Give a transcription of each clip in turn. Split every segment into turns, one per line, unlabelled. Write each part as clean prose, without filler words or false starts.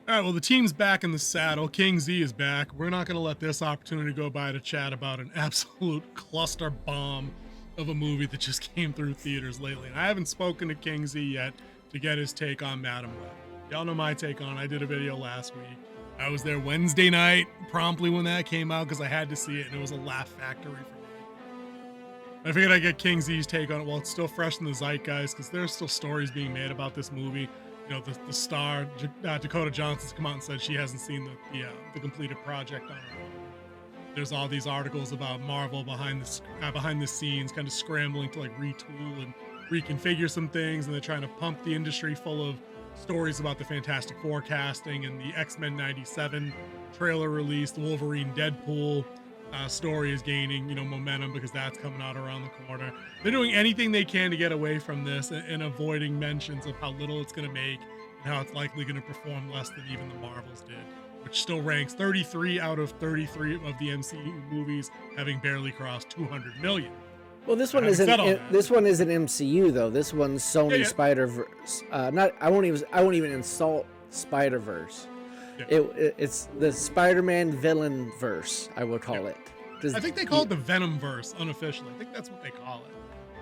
All right, well, the team's back in the saddle. King Z is back. We're not going to let this opportunity go by to chat about an absolute cluster bomb of a movie that just came through theaters lately. And I haven't spoken to King Z yet to get his take on Madam Web. Y'all know my take on it. I did a video last week. I was there Wednesday night, promptly when that came out, because I had to see it, and it was a laugh factory for me. I figured I'd get King Z's take on it while it's still fresh in the zeitgeist, because there's still stories being made about this movie. You know, the star Dakota Johnson's come out and said she hasn't seen the completed project on her own. There's all these articles about Marvel behind the scenes, kind of scrambling to like retool and reconfigure some things, and they're trying to pump the industry full of stories about the Fantastic Four casting and the X-Men '97 trailer release. The Wolverine Deadpool story is gaining momentum because that's coming out around the corner. They're doing anything they can to get away from this and avoiding mentions of how little it's going to make and how it's likely going to perform less than even the Marvels did, which still ranks 33 out of 33 of the MCU movies, having barely crossed 200 million.
Well, this one isn't MCU though. This one's Sony Spider-Verse. I won't even insult Spider-Verse. Yeah. It's the Spider-Man villain verse, I would call it.
I think they call it the Venom verse unofficially. I think that's what they call it.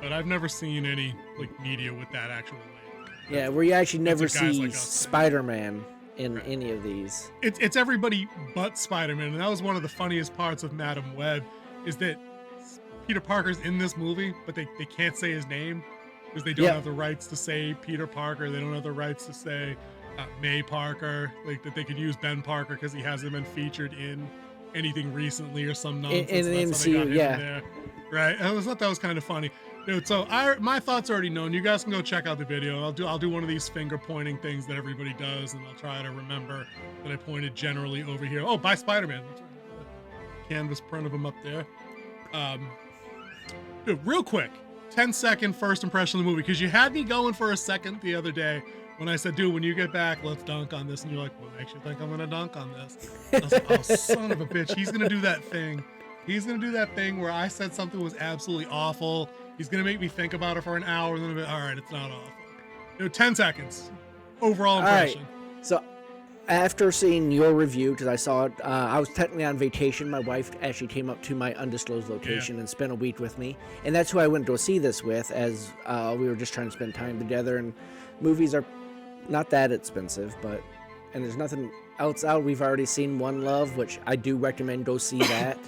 But I've never seen any like media with that actual label.
Yeah, where you actually never see like Spider-Man in any of these.
It's everybody but Spider-Man, and that was one of the funniest parts of Madam Web, is that Peter Parker's in this movie, but they can't say his name because they don't have the rights to say Peter Parker. They don't have the rights to say May Parker, like that they could use Ben Parker because he hasn't been featured in anything recently or some nonsense.
In the MCU,
there, right? I thought that was kind of funny, dude. So my thoughts are already known. You guys can go check out the video. I'll do one of these finger pointing things that everybody does, and I'll try to remember that I pointed generally over here. Oh, by Spider-Man. That's right. Canvas print of him up there. Dude, real quick, 10-second first impression of the movie, because you had me going for a second the other day when I said, dude, when you get back, let's dunk on this. And you're like, what makes you think I'm going to dunk on this? I was like, oh, son of a bitch. He's going to do that thing. He's going to do that thing where I said something was absolutely awful. He's going to make me think about it for an hour. And then I'll be, all right, it's not awful. Dude, 10 seconds. Overall impression.
All right. So after seeing your review, because I saw it, I was technically on vacation. My wife actually came up to my undisclosed location and spent a week with me. And that's who I went to go see this with, as we were just trying to spend time together. And movies are not that expensive, and there's nothing else out. We've already seen One Love, which I do recommend go see that.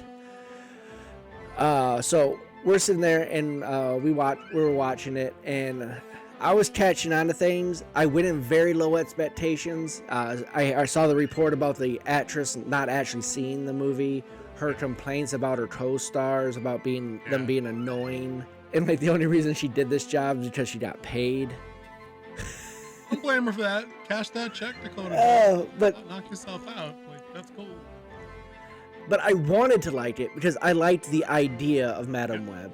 So we're sitting there and we were watching it, and I was catching on to things. I went in very low expectations. I saw the report about the actress not actually seeing the movie, her complaints about her co-stars, about them being annoying, and like the only reason she did this job is because she got paid.
Don't blame her for that. Cash that check, Dakota.
But
knock yourself out. Like, that's cool.
But I wanted to like it because I liked the idea of Madam Web.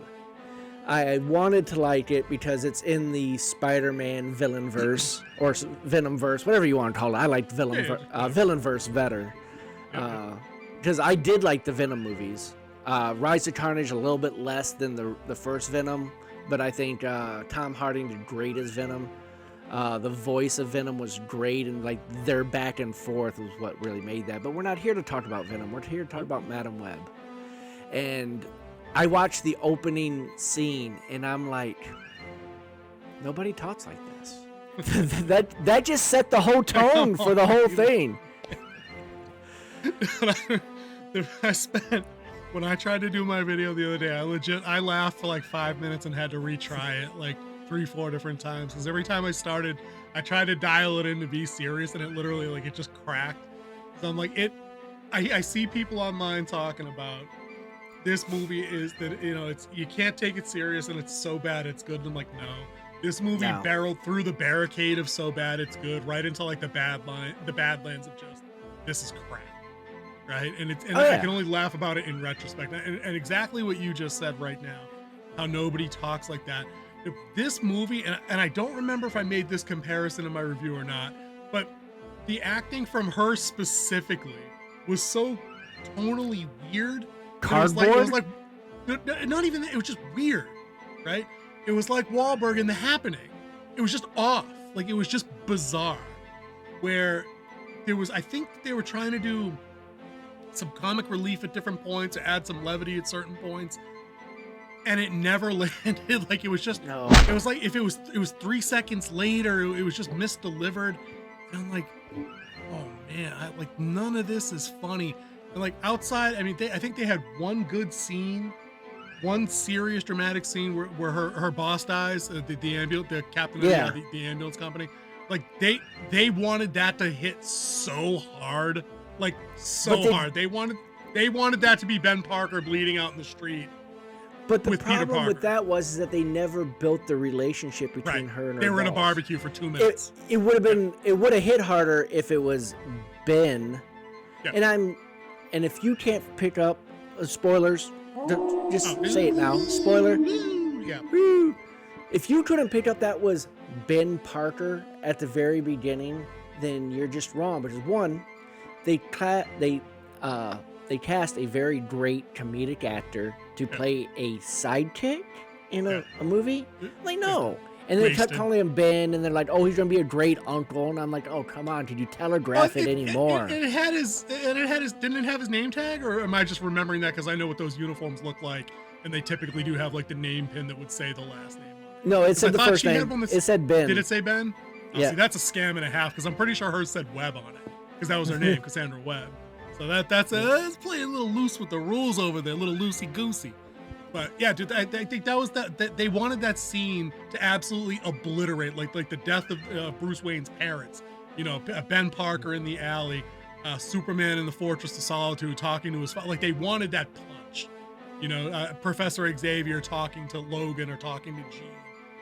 I wanted to like it because it's in the Spider-Man villain verse or Venom verse, whatever you want to call it. I liked villain verse better because I did like the Venom movies. Rise of Carnage a little bit less than the first Venom, but I think Tom Hardy did great as Venom. The voice of Venom was great, and like their back and forth was what really made that. But we're not here to talk about Venom. We're here to talk about Madam Web. And I watched the opening scene, and I'm like, nobody talks like this. that just set the whole tone for the whole thing.
When I tried to do my video the other day, I laughed for like 5 minutes and had to retry it like 3-4 different times, because every time I tried to dial it in to be serious, and it literally like it just cracked. So I'm like, I see people online talking about this movie is that you can't take it serious and it's so bad it's good. And I'm like, no, this movie barreled through the barricade of so bad it's good right into like the badlands of just this is crap, right? And I can only laugh about it in retrospect, and exactly what you just said right now, how nobody talks like that. This movie, and I don't remember if I made this comparison in my review or not, but the acting from her specifically was so tonally weird.
Cardboard?
It was like not even, it was just weird, right? It was like Wahlberg in The Happening. It was just off. Like, it was just bizarre. Where I think they were trying to do some comic relief at different points, or add some levity at certain points, and it never landed. Like, it was just,
No.
it was like, if it was 3 seconds later, it was just misdelivered. And I'm like, oh man, like, none of this is funny. And like, outside, I mean, I think they had one good scene, one serious dramatic scene where her boss dies, the captain of the ambulance company. Like, they wanted that to hit so hard, like hard. They wanted that to be Ben Parker bleeding out in the street.
But the problem with that was that they never built the relationship between her and her
They were
boss.
in a barbecue for 2 minutes.
It would have hit harder if it was Ben. Yeah. And if you can't pick up spoilers, just say it now. Spoiler.
Yeah.
If you couldn't pick up that was Ben Parker at the very beginning, then you're just wrong. Because one, they cast a very great comedic actor to play a sidekick in a movie. Like, no. And then they kept calling him Ben, and they're like, "Oh, he's gonna be a great uncle." And I'm like, "Oh, come on, could you telegraph it anymore?"
Didn't it have his name tag, or am I just remembering that because I know what those uniforms look like, and they typically do have like the name pin that would say the last name.
No, it said the first name. It said Ben.
Did it say Ben? Oh,
yeah.
See, that's a scam and a half, because I'm pretty sure hers said Webb on it, because that was her name, Cassandra Webb. So that's playing a little loose with the rules over there, a little loosey goosey. But yeah, dude, I think that was that they wanted that scene to absolutely obliterate, like the death of Bruce Wayne's parents. You know, Ben Parker in the alley, Superman in the Fortress of Solitude talking to his father. Like, they wanted that punch. You know, Professor Xavier talking to Logan or talking to Jean.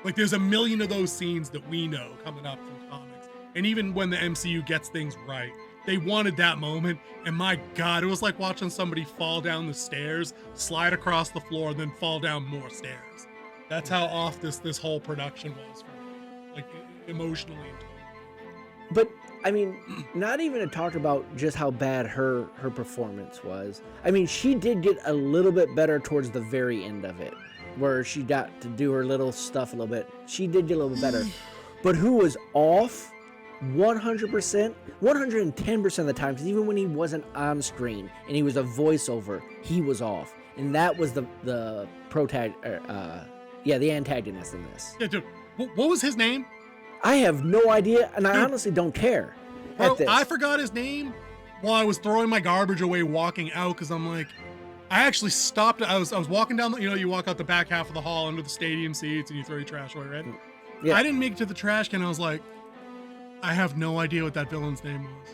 Like, there's a million of those scenes that we know coming up from comics. And even when the MCU gets things right, they wanted that moment. And my God, it was like watching somebody fall down the stairs, slide across the floor, and then fall down more stairs. That's how off this whole production was for me, like, emotionally and totally.
But I mean, not even to talk about just how bad her performance was. I mean, she did get a little bit better towards the very end of it, where she got to do her little stuff a little bit. She did get a little bit better. But who was off 100%, 110% of the time, because even when he wasn't on screen and he was a voiceover, he was off. And that was the antagonist in this.
Yeah, dude, what was his name?
I have no idea, and I honestly don't care.
Bro, I forgot his name while I was throwing my garbage away walking out, because I'm like, I actually stopped. I was walking down the, you walk out the back half of the hall under the stadium seats and you throw your trash away, right? Yeah. I didn't make it to the trash can. I was like, I have no idea what that villain's name was.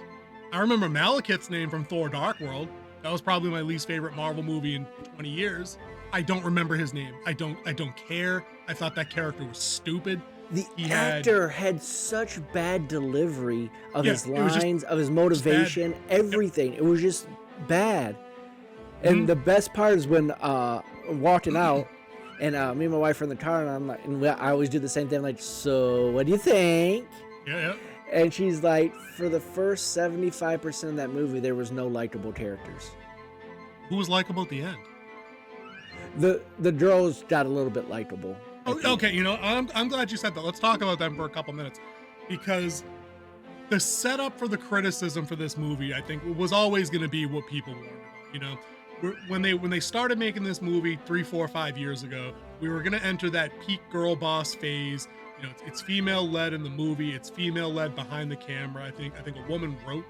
I remember Malekith's name from Thor Dark World. That was probably my least favorite Marvel movie in 20 years. I don't remember his name. I don't care. I thought that character was stupid.
The actor had such bad delivery of his lines, of his motivation, everything. It was just bad. And the best part is when walking out, and me and my wife are in the car, and I'm like, and I always do the same thing, like, so what do you think?
Yeah.
And she's like, for the first 75% of that movie, there was no likable characters.
Who was likable at the end?
The girls got a little bit likable.
Oh, okay, I'm glad you said that. Let's talk about them for a couple minutes, because the setup for the criticism for this movie, I think, was always going to be what people warned about. When they started making this movie 3, 4, 5 years ago, we were going to enter that peak girl boss phase. It's female led in the movie. It's female led behind the camera. I think a woman wrote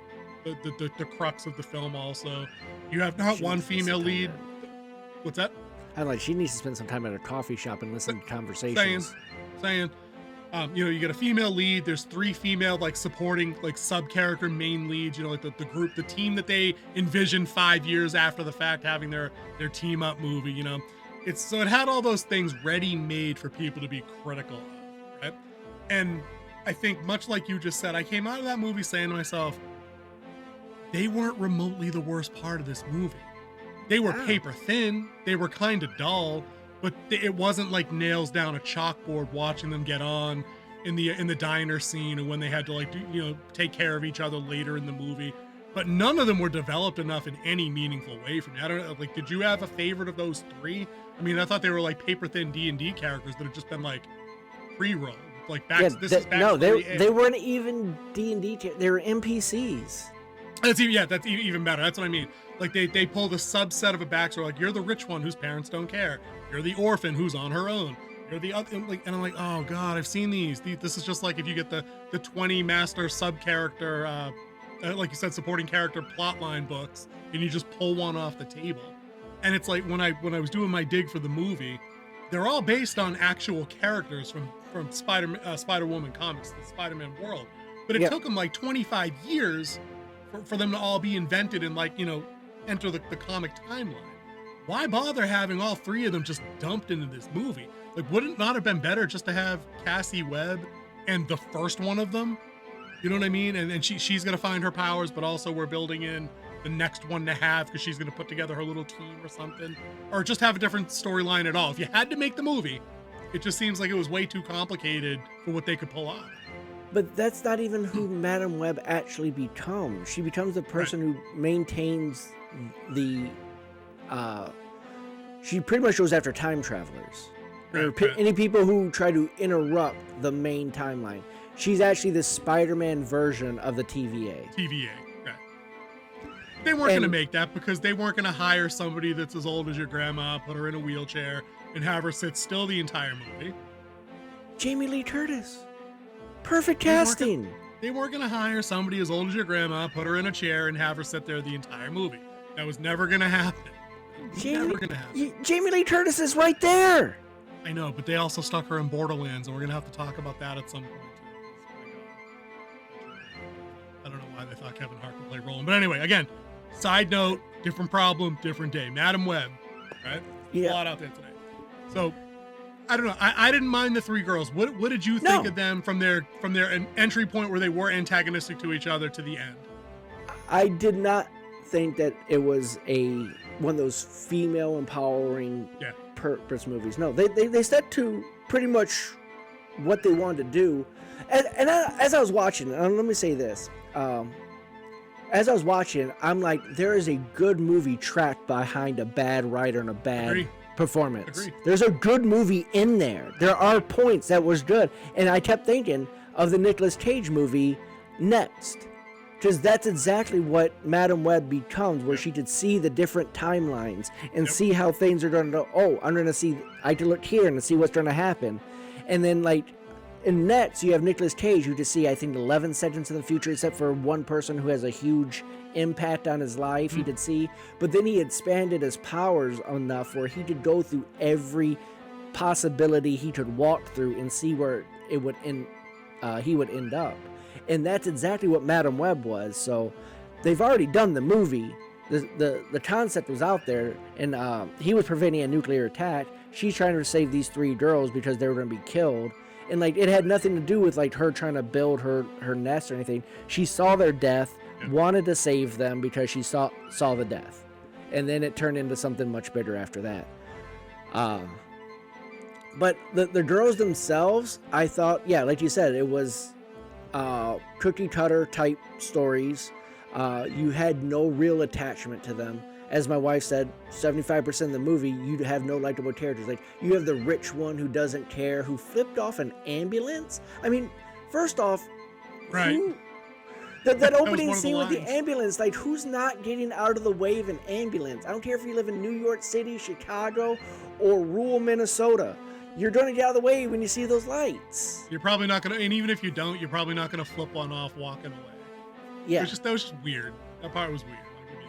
the crux of the film. Also, you have not one female lead. What's that?
I'm like, she needs to spend some time at a coffee shop and listen to conversations.
Saying, you get a female lead. There's 3 female, like, supporting, like, sub-character main leads, like the group, the team that they envisioned 5 years after the fact having their team up movie, So it had all those things ready-made for people to be critical of, right? And I think, much like you just said, I came out of that movie saying to myself, they weren't remotely the worst part of this movie. They were paper thin, they were kind of dull, but it wasn't like nails down a chalkboard watching them get on in the diner scene, and when they had to, like, take care of each other later in the movie. But none of them were developed enough in any meaningful way for me. I don't know, like, did you have a favorite of those 3? I mean, I thought they were like paper thin D&D characters that had just been like pre-rolled. Like back,
Yeah,
this is back.
no, they weren't even D&D. They were NPCs.
That's even better. That's what I mean. Like they pulled a subset of a backstory. Like you're the rich one whose parents don't care. You're the orphan who's on her own. You're the other, like, and I'm like, oh god, I've seen these. This is just like if you get the 20 master sub character, like you said, supporting character plotline books, and you just pull one off the table. And it's like when I was doing my dig for the movie, they're all based on actual characters from Spider-Woman comics, the Spider-Man world. But it took them like 25 years for them to all be invented and, like, you know, enter the comic timeline. Why bother having all three of them just dumped into this movie? Like, would it not have been better just to have Cassie Webb and the first one of them? You know what I mean? And she's gonna find her powers, but also we're building in the next one to have because she's gonna put together her little team or something, or just have a different storyline at all. If you had to make the movie, it just seems like it was way too complicated for what they could pull off.
But that's not even who Madam Web actually becomes. She becomes the person who maintains the. She pretty much goes after time travelers, or any people who try to interrupt the main timeline. She's actually the Spider-Man version of the TVA.
TVA, right. They weren't going to make that because they weren't going to hire somebody that's as old as your grandma, put her in a wheelchair, and have her sit still the entire movie.
Jamie Lee Curtis. Perfect casting.
They weren't going to hire somebody as old as your grandma, put her in a chair, and have her sit there the entire movie. That was never going to happen. Never going to happen.
Jamie Lee Curtis is right there.
I know, but they also stuck her in Borderlands, and we're going to have to talk about that at some point. I don't know why they thought Kevin Hart could play Roland. But anyway, again, side note, different problem, different day. Madam Web, right?
Yeah.
A lot out there today. So, I don't know. I didn't mind the three girls. What did you think of them from their entry point where they were antagonistic to each other to the end?
I did not think that it was one of those female empowering purpose movies. No, they stuck to pretty much what they wanted to do. And as I was watching, let me say this. As I was watching, I'm like, there is a good movie tracked behind a bad writer and a bad performance.
Agreed.
There's a good movie in there. There are points that was good. And I kept thinking of the Nicolas Cage movie Next. Because that's exactly what Madam Web becomes, where she could see the different timelines and see how things are going to, I can look here and see what's going to happen. And then, like, in Next, you have Nicolas Cage, who just see, I think, 11 seconds in the future, except for one person who has a huge impact on his life, he could see. But then he expanded his powers enough where he could go through every possibility he could walk through and see where it would end, he would end up. And that's exactly what Madam Web was. So they've already done the movie. The concept was out there, and he was preventing a nuclear attack. She's trying to save these three girls because they were going to be killed. And, like, it had nothing to do with, like, her trying to build her nest or anything. She saw their death, wanted to save them because she saw the death. And then it turned into something much bigger after that. But the girls themselves, I thought, like you said, it was cookie cutter type stories. You had no real attachment to them. As my wife said, 75% of the movie, you have no likable characters. Like, you have the rich one who doesn't care, who flipped off an ambulance. I mean, first off, that opening scene with the ambulance, like, who's not getting out of the way of an ambulance? I don't care if you live in New York City, Chicago, or rural Minnesota. You're going to get out of the way when you see those lights.
You're probably not going to, and even if you don't, you're probably not going to flip one off walking away.
Yeah.
That was just weird. That part was weird.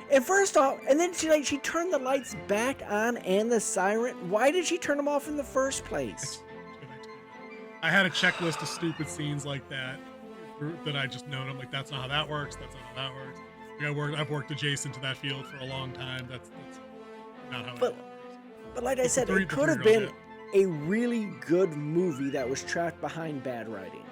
And first off, and then she turned the lights back on and the siren. Why did she turn them off in the first place?
I had a checklist of stupid scenes like that I just noted. I'm like, that's not how that works. That's not how that works. I've worked adjacent to that field for a long time. That's not how that works.
But like I said, it could have been a really good movie that was tracked behind bad writing.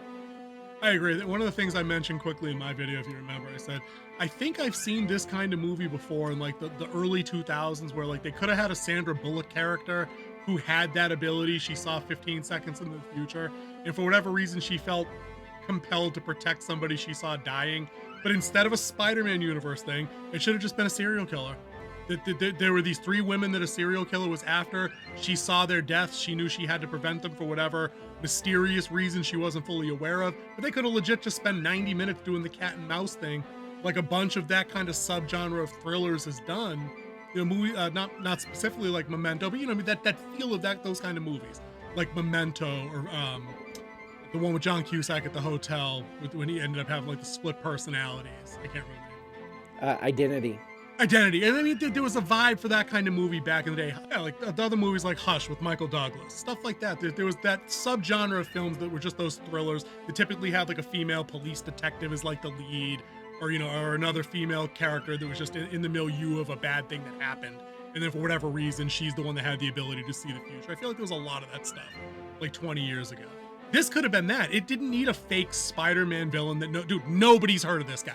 I agree. One of the things I mentioned quickly in my video, if you remember, I said, I think I've seen this kind of movie before in, like, the early 2000s, where, like, they could have had a Sandra Bullock character who had that ability. She saw 15 seconds into the future, and for whatever reason, she felt compelled to protect somebody she saw dying. But instead of a Spider-Man universe thing, it should have just been a serial killer. There were these 3 women that a serial killer was after. She saw their deaths. She knew she had to prevent them for whatever mysterious reason she wasn't fully aware of. But they could have legit just spent 90 minutes doing the cat and mouse thing, like a bunch of that kind of subgenre of thrillers has done. You know, movie not specifically like Memento, but you know, I mean, that feel of those kind of movies, like Memento or the one with John Cusack at the hotel when he ended up having like the split personalities. I can't remember.
Identity.
And I mean, there was a vibe for that kind of movie back in the day. Yeah, like the other movies like Hush with Michael Douglas, stuff like that. There was that subgenre of films that were just those thrillers that typically had like a female police detective as like the lead, or you know, or another female character that was just in the milieu of a bad thing that happened, and then for whatever reason she's the one that had the ability to see the future. I feel like there was a lot of that stuff like 20 years ago. This could have been that. It didn't need a fake Spider-Man villain that nobody's heard of this guy.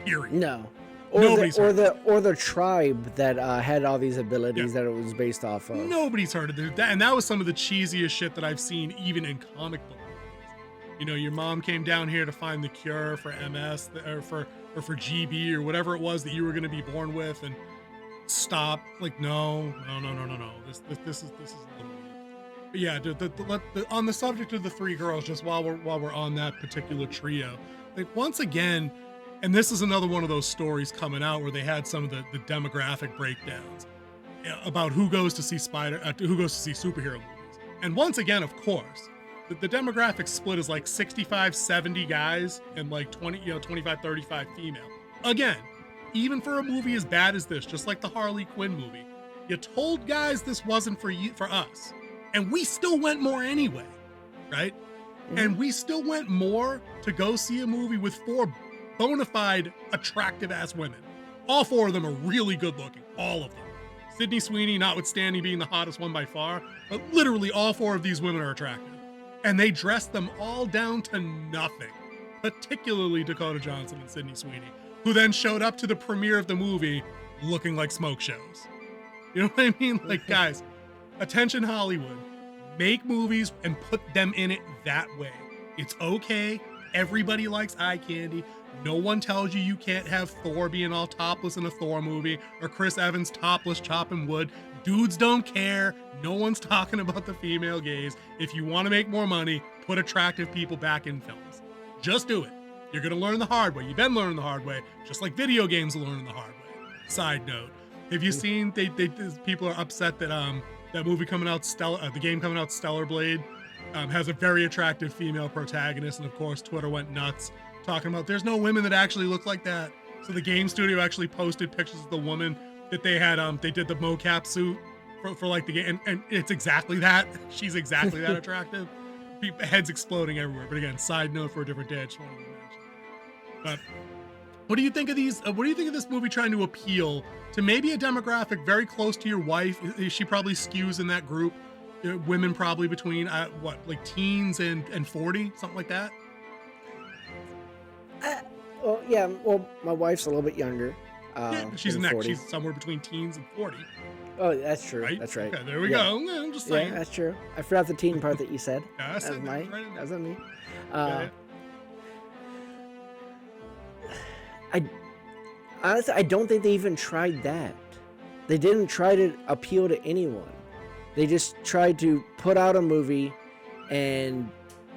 Period.
No. Or the tribe that had all these abilities that it was based off of.
Nobody's heard of it. And that was some of the cheesiest shit that I've seen, even in comic book movies. You know, your mom came down here to find the cure for MS or for GB or whatever it was that you were going to be born with, and stop. Like, no. This is a little weird. But yeah, on the subject of the 3 girls, just while we're on that particular trio, like once again. And this is another one of those stories coming out where they had some of the demographic breakdowns about who goes to see superhero movies. And once again, of course, the demographic split is like 65, 70 guys and like 25, 35 female. Again, even for a movie as bad as this, just like the Harley Quinn movie, you told guys this wasn't for us. And we still went more anyway, right? Mm-hmm. And we still went more to go see a movie with 4 bona fide attractive ass women. All 4 of them are really good looking. All of them. Sydney Sweeney, notwithstanding being the hottest one by far, but literally all 4 of these women are attractive. And they dressed them all down to nothing. Particularly Dakota Johnson and Sydney Sweeney, who then showed up to the premiere of the movie looking like smoke shows. You know what I mean? Like, guys, attention Hollywood. Make movies and put them in it that way. It's okay. Everybody likes eye candy. No one tells you can't have Thor being all topless in a Thor movie or Chris Evans topless chopping wood. Dudes don't care. No one's talking about the female gaze. If you want to make more money, put attractive people back in films. Just do it. You're going to learn the hard way. You've been learning the hard way, just like video games are learning the hard way. Side note, have you seen, people are upset that that movie coming out, the game coming out, Stellar Blade, has a very attractive female protagonist, and of course Twitter went nuts talking about there's no women that actually look like that. So the game studio actually posted pictures of the woman that they had, they did the mocap suit for like the game, and it's exactly that. She's exactly that attractive. Heads exploding everywhere. But again, side note for a different day, I just wanted to mention. But what do you think of these? What do you think of this movie trying to appeal to maybe a demographic very close to your wife? She probably skews in that group. Women probably between like teens and 40, something like that.
Well, my wife's a little bit younger.
She's in that. She's somewhere between teens and 40.
Oh, that's true.
Right?
That's right.
Okay, there we go. I'm just saying.
Yeah, that's true. I forgot the teen part that you said.
Yeah,
that's
right
that's on me. Honestly, I don't think they even tried that. They didn't try to appeal to anyone. They just tried to put out a movie, and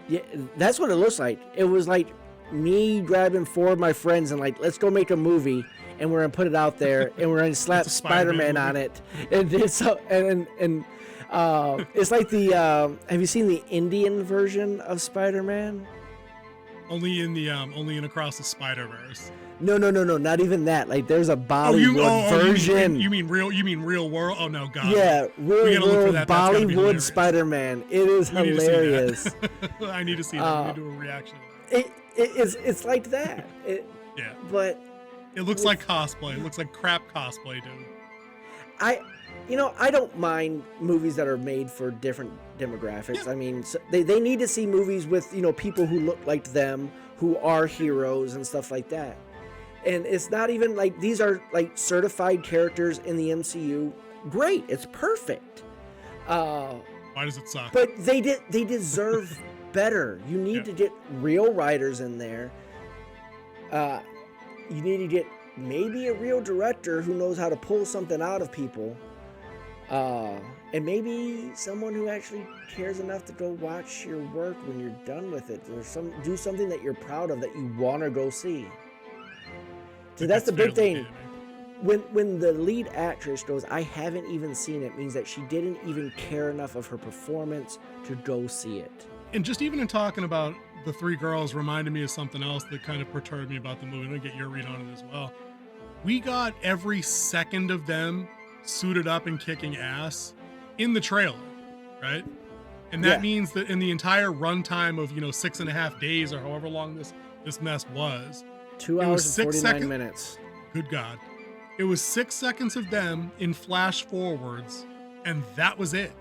yeah, that's what it looks like. It was like me grabbing 4 of my friends and like, let's go make a movie, and we're gonna put it out there, and we're gonna slap Spider-Man on it, and it's it's like the have you seen the Indian version of Spider-Man?
Only in Across the Spider-Verse.
No, not even that. Like, there's a Bollywood version.
You mean real world? Oh no, God.
Yeah, real world Bollywood Spider-Man. It is hilarious.
I need to see that. I need to do a reaction to that.
It's like that.
Yeah.
But
it looks like cosplay. It looks like crap cosplay, dude.
I don't mind movies that are made for different demographics. Yeah. I mean, so they need to see movies with, people who look like them, who are heroes and stuff like that. And it's not even like these are like certified characters in the MCU. Great, it's perfect.
Why does it suck?
But they deserve better. You need to get real writers in there. You need to get maybe a real director who knows how to pull something out of people, and maybe someone who actually cares enough to go watch your work when you're done with it, or do something that you're proud of that you want to go see. So that's the big thing. When the lead actress goes, I haven't even seen it, means that she didn't even care enough of her performance to go see it.
And just even in talking about the three girls reminded me of something else that kind of perturbed me about the movie. I'm gonna get your read on it as well. We got every second of them suited up and kicking ass in the trailer, right? And that means that in the entire runtime of 6.5 days or however long this mess was,
2 hours and 49 minutes.
Good God. It was 6 seconds of them in flash forwards, and that was it.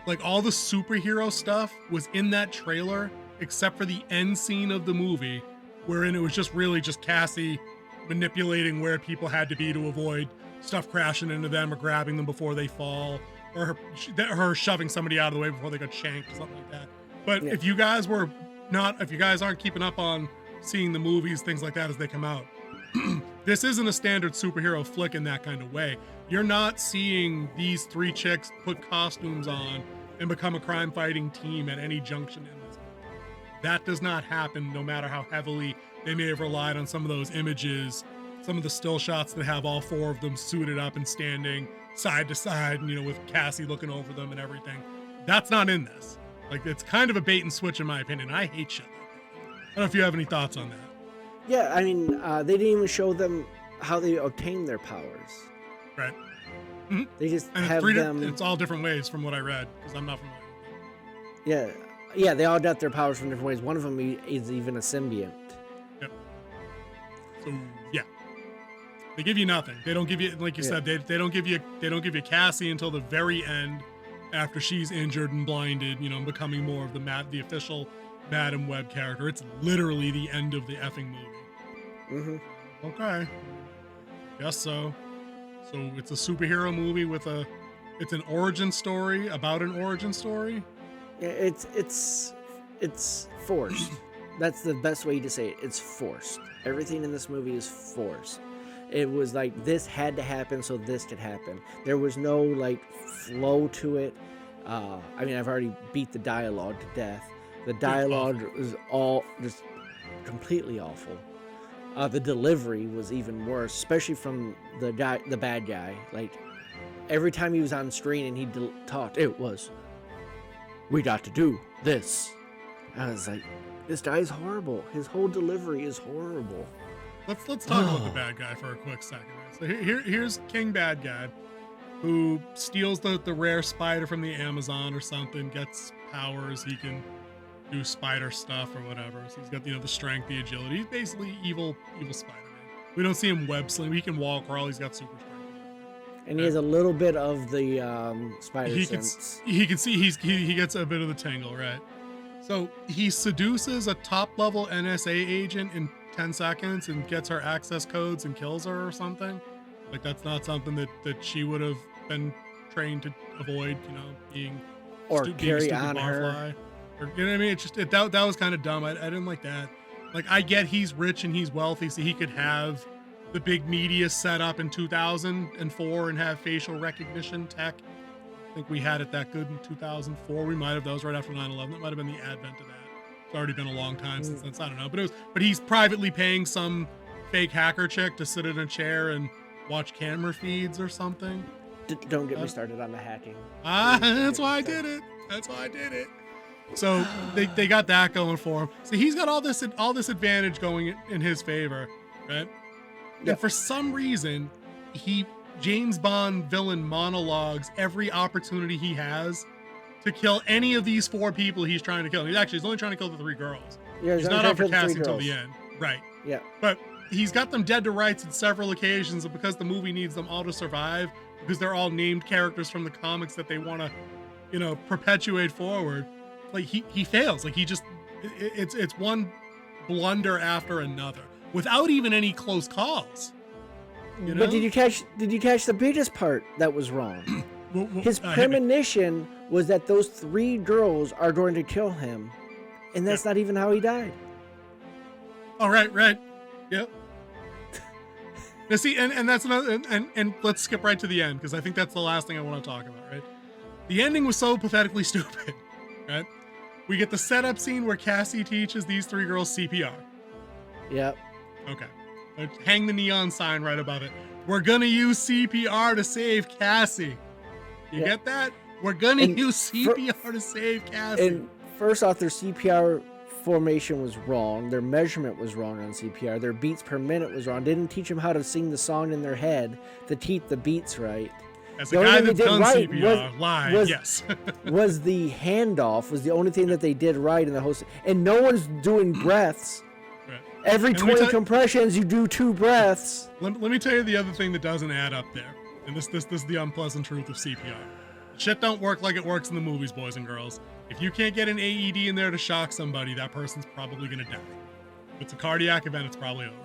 Like, all the superhero stuff was in that trailer, except for the end scene of the movie, wherein it was just really just Cassie manipulating where people had to be to avoid stuff crashing into them or grabbing them before they fall, or her shoving somebody out of the way before they got shanked or something like that. But if you guys aren't keeping up on seeing the movies, things like that as they come out, this isn't a standard superhero flick in that kind of way. You're not seeing these three chicks put costumes on and become a crime fighting team at any junction in this movie. That does not happen, no matter how heavily they may have relied on some of those images, some of the still shots that have all four of them suited up and standing side to side, with Cassie looking over them and everything. That's not in this. Like, it's kind of a bait and switch in my opinion. I hate shit like that. I don't know if you have any thoughts on that.
Yeah, I mean, they didn't even show them how they obtain their powers.
Right. Mm-hmm.
They just
and
have them.
It's all different ways from what I read, because I'm not familiar with them.
Yeah, they all got their powers from different ways. One of them is even a symbiont.
Yep. So yeah, they give you nothing. They don't give you, like you said, they don't give you Cassie until the very end, after she's injured and blinded, becoming more of the official Madam Web character. It's literally the end of the effing movie.
Mm-hmm.
Okay. Guess so. So it's a superhero movie it's an origin story about an origin story.
Yeah, it's forced. That's the best way to say it. It's forced. Everything in this movie is forced. It was like, this had to happen so this could happen. There was no flow to it. I mean, I've already beat the dialogue to death. The dialogue was all just completely awful. The delivery was even worse, especially from the bad guy. Like, every time he was on screen and he talked, it was, we got to do this. I was like, this guy's horrible. His whole delivery is horrible.
Let's talk about the bad guy for a quick second. So here's King Bad Guy, who steals the rare spider from the Amazon or something, gets powers, he can do spider stuff or whatever. So he's got the strength, the agility. He's basically evil Spider-Man. We don't see him web sling. He can wall crawl. He's got super strength.
And he has a little bit of the spider sense.
He can see he gets a bit of the tingle, right? So he seduces a top-level NSA agent in 10 seconds and gets her access codes and kills her or something. Like, that's not something that she would have been trained to avoid, being
or carry on her.
Or, you know what I mean? It's just that was kind of dumb. I didn't like that. Like, I get he's rich and he's wealthy, so he could have the big media set up in 2004 and have facial recognition tech. I think we had it that good in 2004. We might have. That was right after 9/11. That might have been the advent of that. It's already been a long time since then. I don't know. But he's privately paying some fake hacker chick to sit in a chair and watch camera feeds or something.
Don't get me started on the hacking.
That's why I did it. So they got that going for him. So he's got all this advantage going in his favor, right? Yep. And for some reason, James Bond villain monologues every opportunity he has to kill any of these four people he's trying to kill. He's only trying to kill the three girls.
Yeah,
he's not out for Cassie until the end, right?
Yeah.
But he's got them dead to rights at several occasions, and because the movie needs them all to survive, because they're all named characters from the comics that they want to, perpetuate forward. Like, he fails. Like, it's one blunder after another without even any close calls.
But did you catch the biggest part that was wrong? His premonition was that those three girls are going to kill him, and that's not even how he died.
Oh, right. Yep. Now see, and that's another, and let's skip right to the end, because I think that's the last thing I want to talk about, right? The ending was so pathetically stupid, right? We get the setup scene where Cassie teaches these three girls CPR.
Yep.
Okay. Hang the neon sign right above it. We're gonna use CPR to save Cassie. You get that? We're gonna use CPR to save Cassie.
And first off, their CPR formation was wrong. Their measurement was wrong on CPR. Their beats per minute was wrong. Didn't teach them how to sing the song in their head to keep the beats right.
As a guy that's done CPR, yes.
was the handoff was the only thing that they did right in the whole. And no one's doing breaths.
Right.
Every 20 compressions, you do 2 breaths.
Let me tell you the other thing that doesn't add up there. And this is the unpleasant truth of CPR. Shit don't work like it works in the movies, boys and girls. If you can't get an AED in there to shock somebody, that person's probably gonna die. If it's a cardiac event, it's probably over.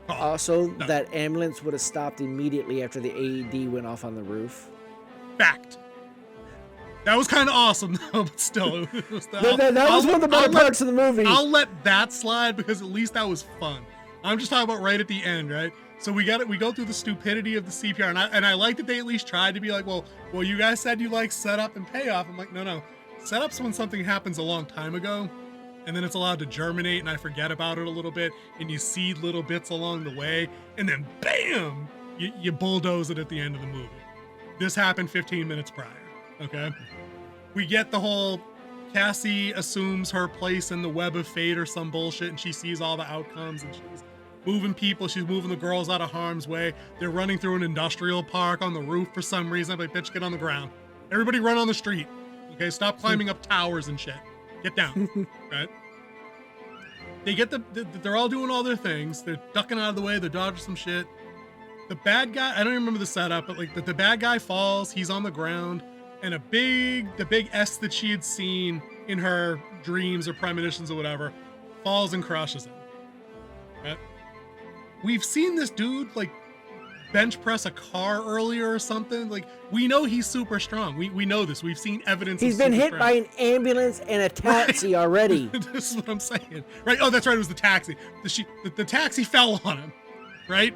Also, that ambulance would have stopped immediately after the AED went off on the roof.
Fact. That was kind of awesome, though, but still. That
was one of the better parts of the movie.
I'll let that slide because at least that was fun. I'm just talking about right at the end, right? So we go through the stupidity of the CPR, and I like that they at least tried to be like, well, you guys said you like setup and payoff. I'm like, no. Setup's when something happens a long time ago, and then it's allowed to germinate, and I forget about it a little bit, and you seed little bits along the way, and then bam, you bulldoze it at the end of the movie. This happened 15 minutes prior, okay? We get the whole Cassie assumes her place in the web of fate or some bullshit, and she sees all the outcomes, and she's moving people, she's moving the girls out of harm's way. They're running through an industrial park on the roof for some reason. I'm like, bitch, get on the ground. Everybody run on the street. Okay, stop climbing up towers and shit. Get down, right? They get they're all doing all their things. They're ducking out of the way. They're dodging some shit. The bad guy, I don't even remember the setup, but like the bad guy falls. He's on the ground, and the big S that she had seen in her dreams or premonitions or whatever falls and crushes him. Right? We've seen this dude like bench press a car earlier or something. Like, we know he's super strong. We know this. We've seen evidence.
He's been hit by an ambulance and a taxi already.
This is what I'm saying. Right? Oh, that's right. It was the taxi. The taxi fell on him. Right?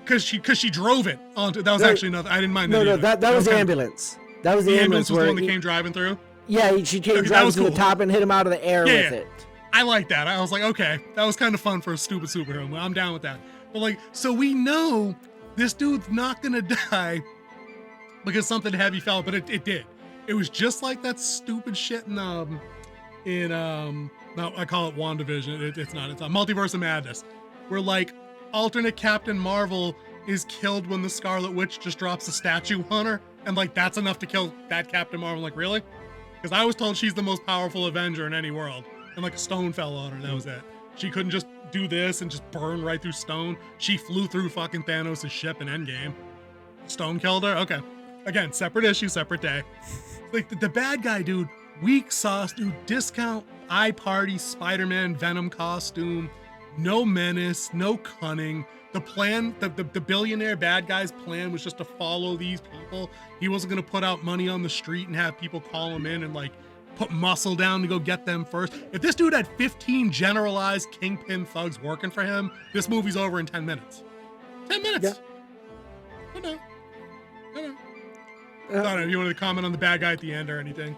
Because she drove it onto. That was actually nothing. I didn't mind that.
No, that was the ambulance. That was the ambulance.
Was the one that came driving through.
Yeah, she came driving to the top and hit him out of the air with it.
I like that. I was like, okay, that was kind of fun for a stupid superhero. I'm down with that. But like, so we know this dude's not gonna die because something heavy fell, but it did. It was just like that stupid shit in no, I call it WandaVision. It's not. It's a Multiverse of Madness, where like alternate Captain Marvel is killed when the Scarlet Witch just drops a statue on her, and like that's enough to kill that Captain Marvel. Like, really? Because I was told she's the most powerful Avenger in any world, and like a stone fell on her, and that was it. She couldn't just do this and just burn right through stone. She flew through fucking Thanos' ship in Endgame. Stone killed her? Okay. Again, separate issue, separate day. Like, the bad guy, dude, weak sauce, dude, discount, party, Spider-Man, Venom costume, no menace, no cunning. The plan, the billionaire bad guy's plan was just to follow these people. He wasn't going to put out money on the street and have people call him in and, like, put muscle down to go get them first. If this dude had 15 generalized kingpin thugs working for him, this movie's over in 10 minutes. 10 minutes. Yeah. I know. I don't know if you wanted to comment on the bad guy at the end or anything.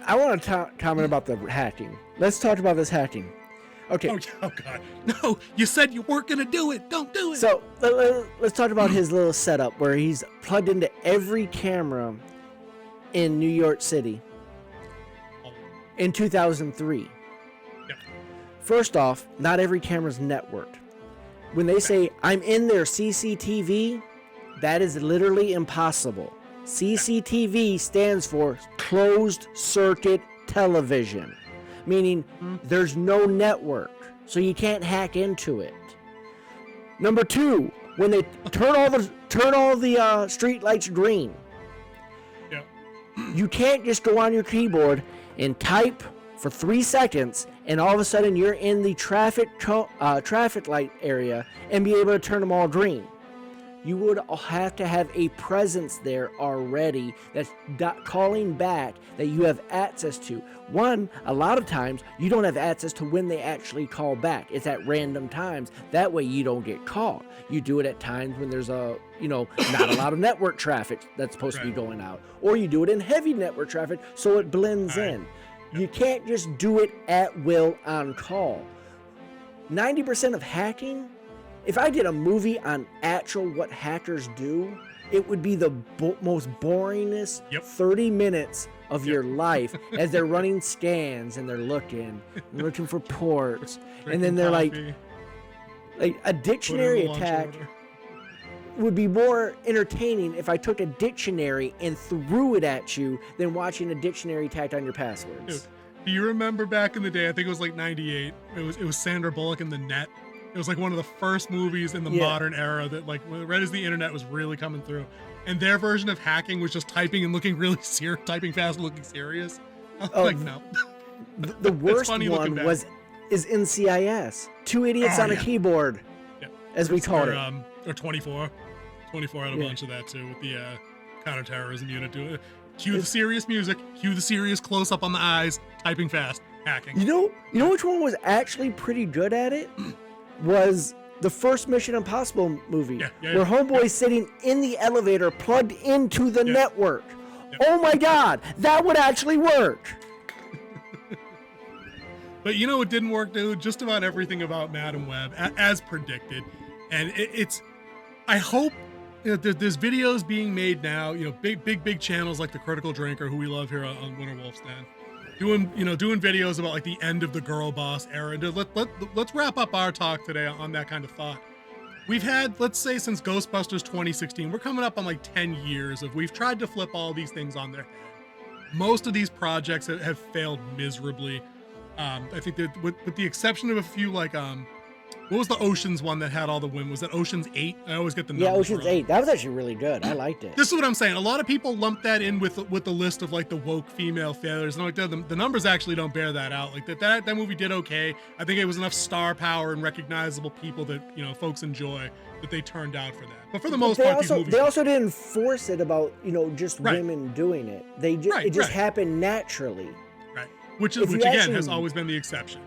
I want to comment about the hacking. Let's talk about this hacking. Okay.
Oh God. No, you said you weren't going to do it. Don't do it.
So let's talk about his little setup where he's plugged into every camera in New York City. In 2003.
Yep.
First off, not every camera's networked. When they say, I'm in their CCTV, that is literally impossible. CCTV stands for closed circuit television, meaning there's no network, so you can't hack into it. Number two, when they turn all the street lights green, you can't just go on your keyboard and type for 3 seconds, and all of a sudden you're in the traffic light area and be able to turn them all green. you would have to have a presence there already that's calling back that you have access to. One, a lot of times you don't have access to when they actually call back. It's at random times. That way you don't get caught. You do it at times when there's not a lot of network traffic that's supposed to be going out. Or you do it in heavy network traffic so it blends in. You can't just do it at will on call. 90% of hacking, if I did a movie on actual what hackers do, it would be the most boringest 30 minutes of your life as they're running scans and they're looking for ports. And then they're like a dictionary attack would be more entertaining if I took a dictionary and threw it at you than watching a dictionary attack on your passwords.
Dude, do you remember back in the day, I think it was like 98, it was Sandra Bullock in The Net. It was like one of the first movies in the modern era that like right as the internet was really coming through. And their version of hacking was just typing and looking really serious, typing fast and looking serious. Like, no.
The worst one is NCIS. Two idiots on a keyboard, as we call it.
Or 24. 24 had a bunch of that too with the counterterrorism unit doing it. Cue the serious music, cue the serious close up on the eyes, typing fast, hacking.
You know which one was actually pretty good at it? Was the first Mission Impossible movie, where Homeboy's sitting in the elevator plugged into the network. Oh my God, that would actually work.
But you know what didn't work, dude? Just about everything about Madam Web, as predicted. And it's, I hope, there's videos being made now, big channels like the Critical Drinker, who we love here on Winter Wolf's Den, doing videos about like the end of the girl boss era. Let's wrap up our talk today on that kind of thought. We've had, let's say, since Ghostbusters 2016, we're coming up on like 10 years of we've tried to flip all these things on their head. Most of these projects have failed miserably. I think that with the exception of a few like what was the Oceans one that had all the women? Was that Oceans 8? I always get the numbers
Oceans
wrong.
8. That was actually really good. I liked it.
This is what I'm saying. A lot of people lump that in with the list of like the woke female failures. And I'm like, the numbers actually don't bear that out. Like that movie did okay. I think it was enough star power and recognizable people that folks enjoy that they turned out for that. But for the most part, these movies,
they also didn't force it about just women doing it. It just happened naturally.
Right. Which again has always been the exception.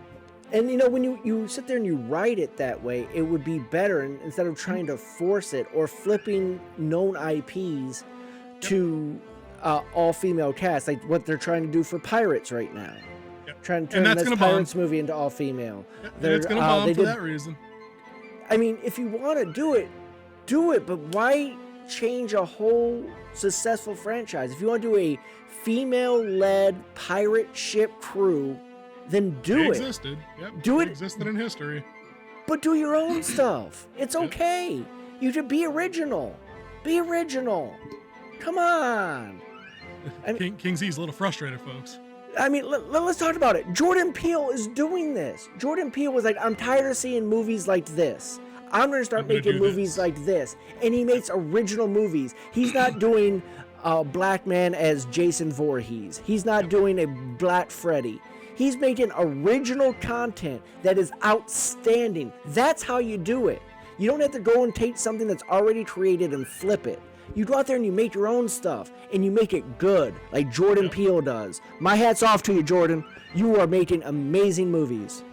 And when you sit there and you write it that way, it would be better instead of trying to force it or flipping known IPs to all-female cast, like what they're trying to do for Pirates right now. Trying to turn this Pirates movie into all-female.
It's going to bomb for that reason.
I mean, if you want to do it, but why change a whole successful franchise? If you want to do a female-led pirate ship crew, then do it.
Existed. Yep.
Do it.
Existed in history.
But do your own stuff. It's okay. You should be original. Be original. Come on.
King Z's a little frustrated, folks.
I mean, let's talk about it. Jordan Peele is doing this. Jordan Peele was like, I'm tired of seeing movies like this. I'm going to start making movies like this. And he makes original movies. He's not doing a black man as Jason Voorhees. He's not doing a Black Freddy. He's making original content that is outstanding. That's how you do it. You don't have to go and take something that's already created and flip it. You go out there and you make your own stuff, and you make it good, like Jordan Peele does. My hat's off to you, Jordan. You are making amazing movies.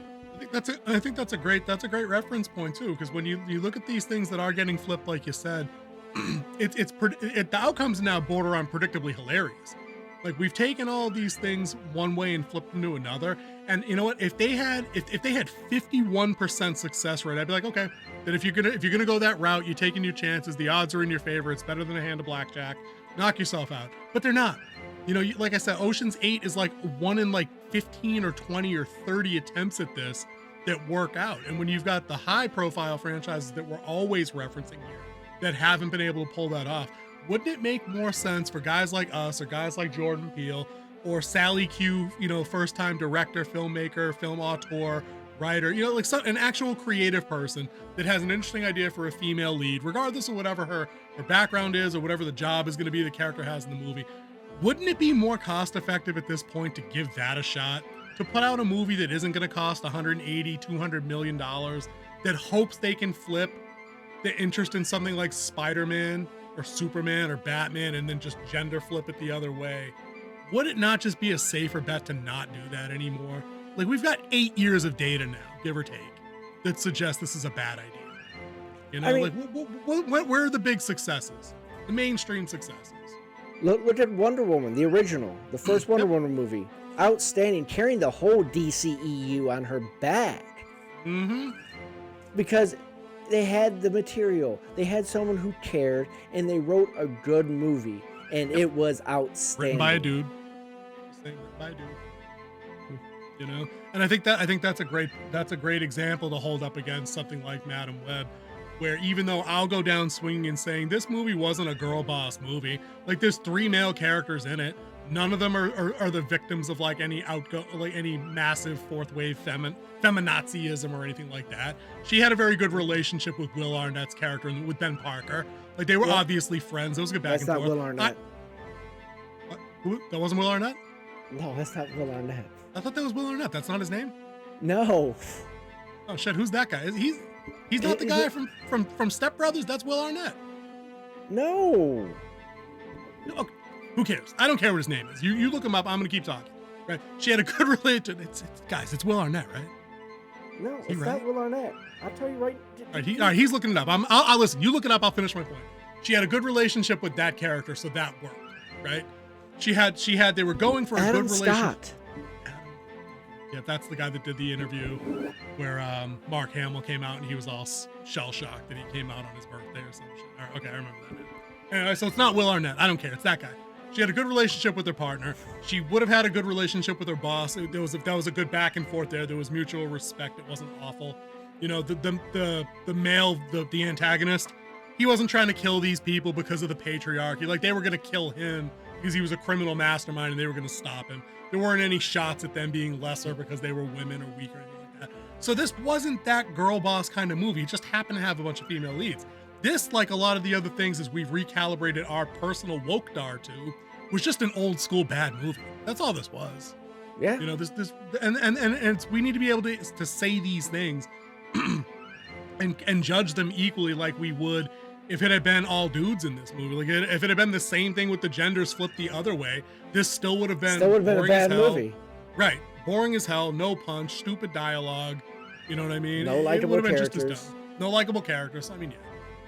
I think that's a great reference point too, because when you look at these things that are getting flipped, like you said, the outcomes now border on predictably hilarious. Like we've taken all these things one way and flipped them to another. And you know what? If they had 51% success rate, I'd be like, okay, then if you're gonna go that route, you're taking your chances. The odds are in your favor. It's better than a hand of blackjack. Knock yourself out. But they're not. Like I said, Ocean's 8 is like one in like 15 or 20 or 30 attempts at this that work out. And when you've got the high-profile franchises that we're always referencing here that haven't been able to pull that off, wouldn't it make more sense for guys like us or guys like Jordan Peele or Sally Q, first-time director, filmmaker, film auteur, writer, like an actual creative person that has an interesting idea for a female lead, regardless of whatever her background is or whatever the job is going to be the character has in the movie? Wouldn't it be more cost-effective at this point to give that a shot? To put out a movie that isn't going to cost $180, $200 million, that hopes they can flip the interest in something like Spider-Man or Superman or Batman and then just gender flip it the other way, would it not just be a safer bet to not do that anymore? Like, we've got 8 years of data now, give or take, that suggests this is a bad idea. You know, I mean, like, where are the big successes? The mainstream successes?
Look at Wonder Woman, the original, the first Wonder Woman movie. Outstanding, carrying the whole DCEU on her back.
Mm-hmm.
Because they had the material, they had someone who cared, and they wrote a good movie, and it was outstanding.
Written by a dude. Written by a dude. You know, and I think that's a great example to hold up against something like Madam Web, where even though I'll go down swinging and saying this movie wasn't a girl boss movie, like there's 3 male characters in it. None of them are the victims of like any any massive fourth wave feminazism or anything like that. She had a very good relationship with Will Arnett's character and with Ben Parker. Like they were obviously friends. It was a good back and forth.
That's not Will Arnett.
That wasn't Will Arnett?
No, that's not Will Arnett.
I thought that was Will Arnett. That's not his name?
No.
Oh shit, who's that guy? He's not the guy from Step Brothers? That's Will Arnett.
No.
Okay. Who cares? I don't care what his name is. You look him up. I'm gonna keep talking. Right? She had a good relationship. Guys, it's Will Arnett, right?
No, it's not Will Arnett. I'll tell you right.
All right, he's looking it up. I'll listen. You look it up. I'll finish my point. She had a good relationship with that character, so that worked, right? They were going for a
Adam
good relationship.
Scott.
Yeah, that's the guy that did the interview where Mark Hamill came out and he was all shell shocked that he came out on his birthday or some shit. All right, okay, I remember that now. Anyway, so it's not Will Arnett. I don't care. It's that guy. She had a good relationship with her partner. She would have had a good relationship with her boss. That was a good back and forth there. There was mutual respect. It wasn't awful. You know, the male, the antagonist, he wasn't trying to kill these people because of the patriarchy. Like they were gonna kill him because he was a criminal mastermind and they were gonna stop him. There weren't any shots at them being lesser because they were women or weak or anything like that. So this wasn't that girl boss kind of movie. It just happened to have a bunch of female leads. This, like a lot of the other things, as we've recalibrated our personal wokedar to, was just an old school bad movie. That's all this was.
Yeah.
You know, we need to be able to say these things and judge them equally like we would if it had been all dudes in this movie. Like if it had been the same thing with the genders flipped the other way, this still would have been
a bad movie.
Right. Boring as hell, no punch, stupid dialogue. You know what I mean?
No likable characters.
Just as dumb. No likable characters. I mean, yeah.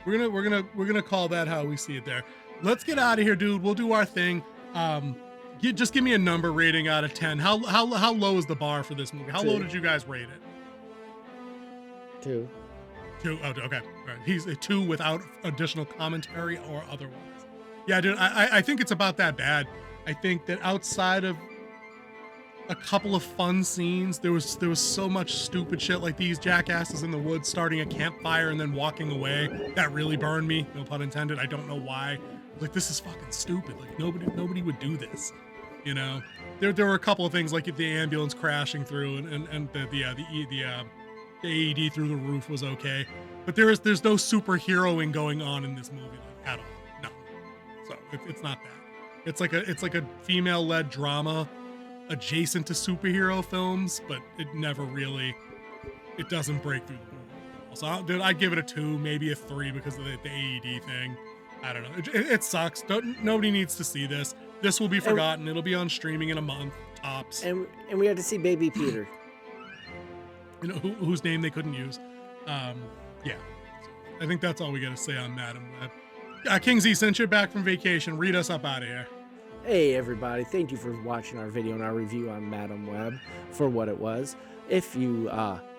We're gonna call that how we see it there. Let's get out of here, dude. We'll do our thing. Just give me a number rating out of 10. How low is the bar for this movie? How low did you guys rate it?
2.
2. Oh, okay. All right. He's a 2 without additional commentary or otherwise. Yeah, dude. I think it's about that bad. I think that outside of a couple of fun scenes, there was so much stupid shit, like these jackasses in the woods starting a campfire and then walking away. That really burned me. No pun intended. I don't know why. Like, this is fucking stupid. Like nobody would do this. You know, there were a couple of things like the ambulance crashing through and the AED through the roof was okay, but there's no superheroing going on in this movie like at all. No. So it's not that. It's like a female-led drama adjacent to superhero films, but it never really, it doesn't break through the wall. So dude, I'd give it a 2, maybe a 3 because of the AED thing. I don't know. It sucks. Nobody needs to see this. This will be forgotten. It'll be on streaming in a month, tops.
And we had to see Baby Peter.
You know, whose name they couldn't use. Yeah. So I think that's all we got to say on Madam Web. King Z, since you're back from vacation, read us up out of here.
Hey everybody, thank you for watching our video and our review on Madam Web for what it was. If you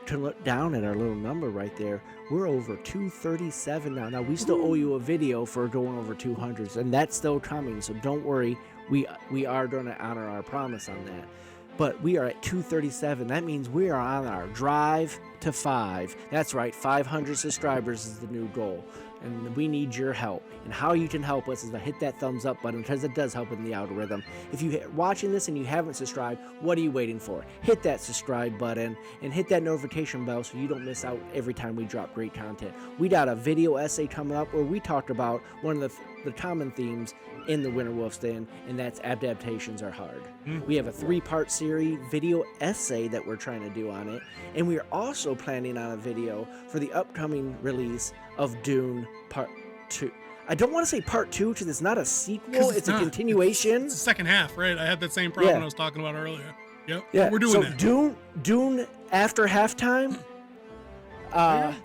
to look down at our little number right there, we're over 237 now. Now we still owe you a video for going over 200s, and that's still coming, so don't worry, we are going to honor our promise on that. But we are at 237. That means we are on our drive to 5. That's right, 500 subscribers is the new goal. And we need your help. And how you can help us is to hit that thumbs up button, because it does help in the algorithm. If you're watching this and you haven't subscribed, what are you waiting for? Hit that subscribe button and hit that notification bell so you don't miss out every time we drop great content. We got a video essay coming up where we talked about one of the common themes in the Winter Wolf's Den, and that's adaptations are hard. We have a 3-part series video essay that we're trying to do on it, and we are also planning on a video for the upcoming release of Dune Part 2. I don't want to say Part 2 because it's not a sequel. It's a continuation.
It's the second half, right? I had that same problem I was talking about earlier. Yep. Yeah. We're doing that.
Dune after halftime.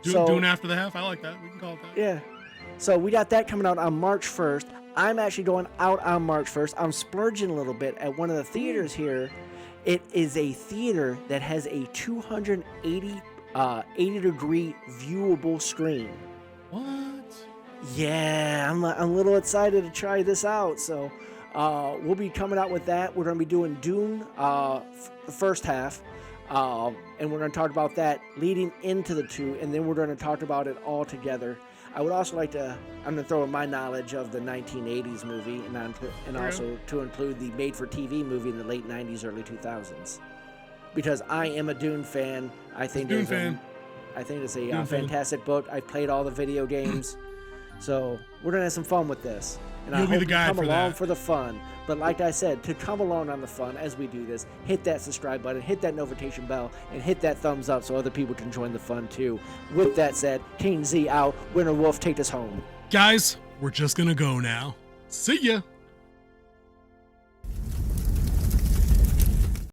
Dune after the half. I like that. We can call it that.
Yeah. So we got that coming out on March 1st. I'm actually going out on March 1st. I'm splurging a little bit at one of the theaters here. It is a theater that has a 280 80-degree viewable screen.
What?
Yeah, I'm a little excited to try this out. So we'll be coming out with that. We're going to be doing Dune, the first half. And we're going to talk about that leading into the 2, and then we're going to talk about it all together. I would also like to, I'm going to throw in my knowledge of the 1980s movie and also to include the made-for-TV movie in the late 90s, early 2000s. Because I am a Dune fan. I think it's a fantastic book. I've played all the video games. So we're going to have some fun with this. And
You'll be the guy
come
for
along
that.
for the fun. But like I said, to come along on the fun as we do this, hit that subscribe button, hit that notification bell, and hit that thumbs up so other people can join the fun too. With that said, King Z out. Winter Wolf, take us home.
Guys, we're just going to go now. See ya.